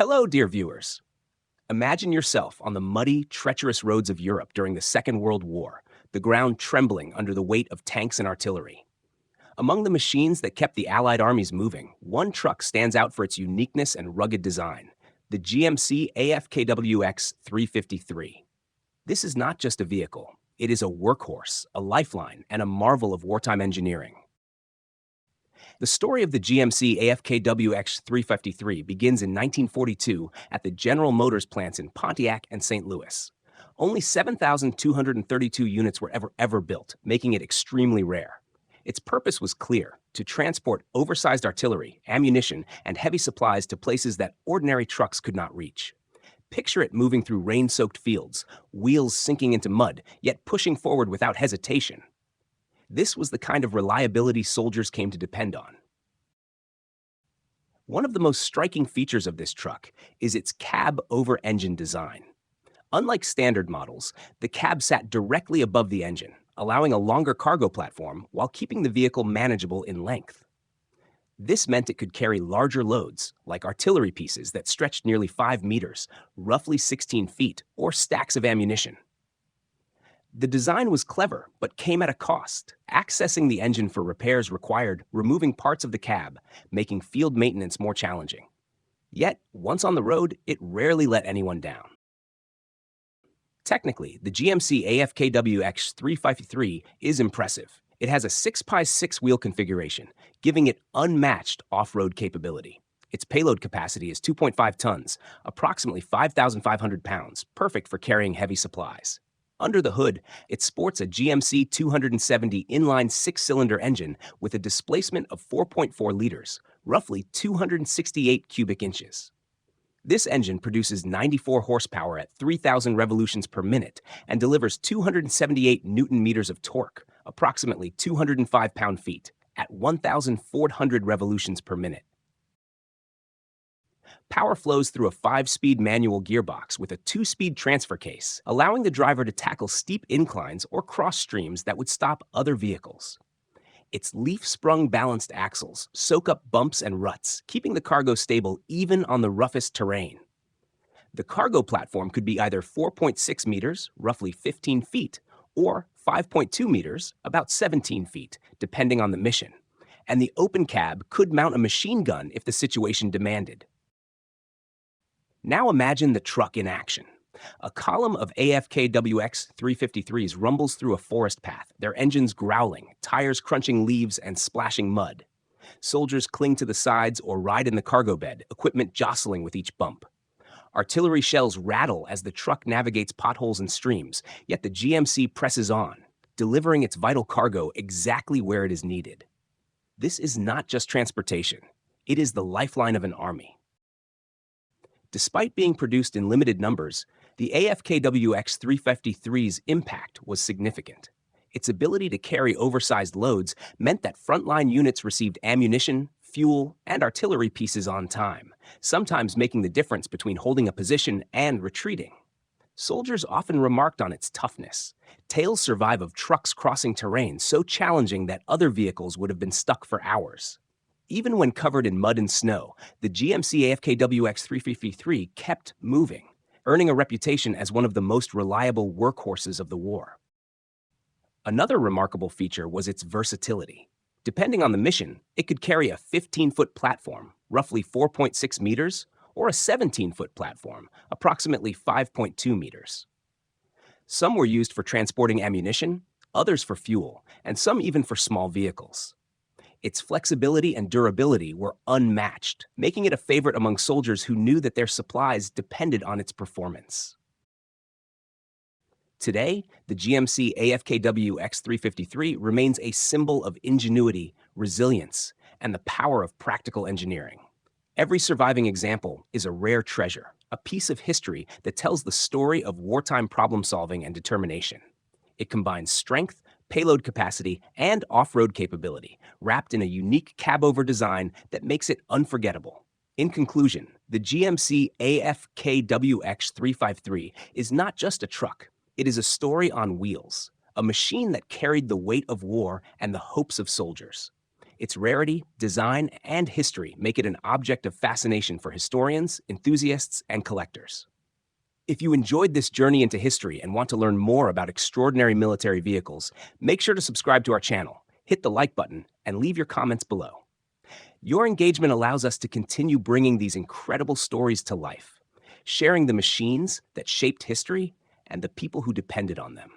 Hello, dear viewers. Imagine yourself on the muddy, treacherous roads of Europe during the Second World War, the ground trembling under the weight of tanks and artillery. Among the machines that kept the Allied armies moving, one truck stands out for its uniqueness and rugged design, the GMC AFKWX-353. This is not just a vehicle. It is a workhorse, a lifeline, and a marvel of wartime engineering. The story of the GMC AFKWX-353 begins in 1942 at the General Motors plants in Pontiac and St. Louis. Only 7,232 units were ever built, making it extremely rare. Its purpose was clear: to transport oversized artillery, ammunition, and heavy supplies to places that ordinary trucks could not reach. Picture it moving through rain-soaked fields, wheels sinking into mud, yet pushing forward without hesitation. This was the kind of reliability soldiers came to depend on. One of the most striking features of this truck is its cab-over engine design. Unlike standard models, the cab sat directly above the engine, allowing a longer cargo platform while keeping the vehicle manageable in length. This meant it could carry larger loads, like artillery pieces that stretched nearly 5 meters, roughly 16 feet, or stacks of ammunition. The design was clever, but came at a cost. Accessing the engine for repairs required removing parts of the cab, making field maintenance more challenging. Yet, once on the road, it rarely let anyone down. Technically, the GMC AFKWX-353 is impressive. It has a 6x6 wheel configuration, giving it unmatched off-road capability. Its payload capacity is 2.5 tons, approximately 5,500 pounds, perfect for carrying heavy supplies. Under the hood, it sports a GMC 270 inline 6-cylinder engine with a displacement of 4.4 liters, roughly 268 cubic inches. This engine produces 94 horsepower at 3,000 revolutions per minute and delivers 278 newton-meters of torque, approximately 205 pound-feet, at 1,400 revolutions per minute. Power flows through a 5-speed manual gearbox with a 2-speed transfer case, allowing the driver to tackle steep inclines or cross streams that would stop other vehicles. Its leaf-sprung balanced axles soak up bumps and ruts, keeping the cargo stable even on the roughest terrain. The cargo platform could be either 4.6 meters, roughly 15 feet, or 5.2 meters, about 17 feet, depending on the mission. And the open cab could mount a machine gun if the situation demanded. Now imagine the truck in action. A column of AFKWX-353s rumbles through a forest path, their engines growling, tires crunching leaves and splashing mud. Soldiers cling to the sides or ride in the cargo bed, equipment jostling with each bump. Artillery shells rattle as the truck navigates potholes and streams, yet the GMC presses on, delivering its vital cargo exactly where it is needed. This is not just transportation. It is the lifeline of an army. Despite being produced in limited numbers, the AFKWX-353's impact was significant. Its ability to carry oversized loads meant that frontline units received ammunition, fuel, and artillery pieces on time, sometimes making the difference between holding a position and retreating. Soldiers often remarked on its toughness. Tales survive of trucks crossing terrain so challenging that other vehicles would have been stuck for hours. Even when covered in mud and snow, the GMC AFKWX-353 kept moving, earning a reputation as one of the most reliable workhorses of the war. Another remarkable feature was its versatility. Depending on the mission, it could carry a 15-foot platform, roughly 4.6 meters, or a 17-foot platform, approximately 5.2 meters. Some were used for transporting ammunition, others for fuel, and some even for small vehicles. Its flexibility and durability were unmatched, making it a favorite among soldiers who knew that their supplies depended on its performance. Today, the GMC AFKWX-353 remains a symbol of ingenuity, resilience, and the power of practical engineering. Every surviving example is a rare treasure, a piece of history that tells the story of wartime problem-solving and determination. It combines strength, payload capacity, and off-road capability, wrapped in a unique cab-over design that makes it unforgettable. In conclusion, the GMC AFKWX-353 is not just a truck. It is a story on wheels, a machine that carried the weight of war and the hopes of soldiers. Its rarity, design, and history make it an object of fascination for historians, enthusiasts, and collectors. If you enjoyed this journey into history and want to learn more about extraordinary military vehicles, make sure to subscribe to our channel, hit the like button, and leave your comments below. Your engagement allows us to continue bringing these incredible stories to life, sharing the machines that shaped history and the people who depended on them.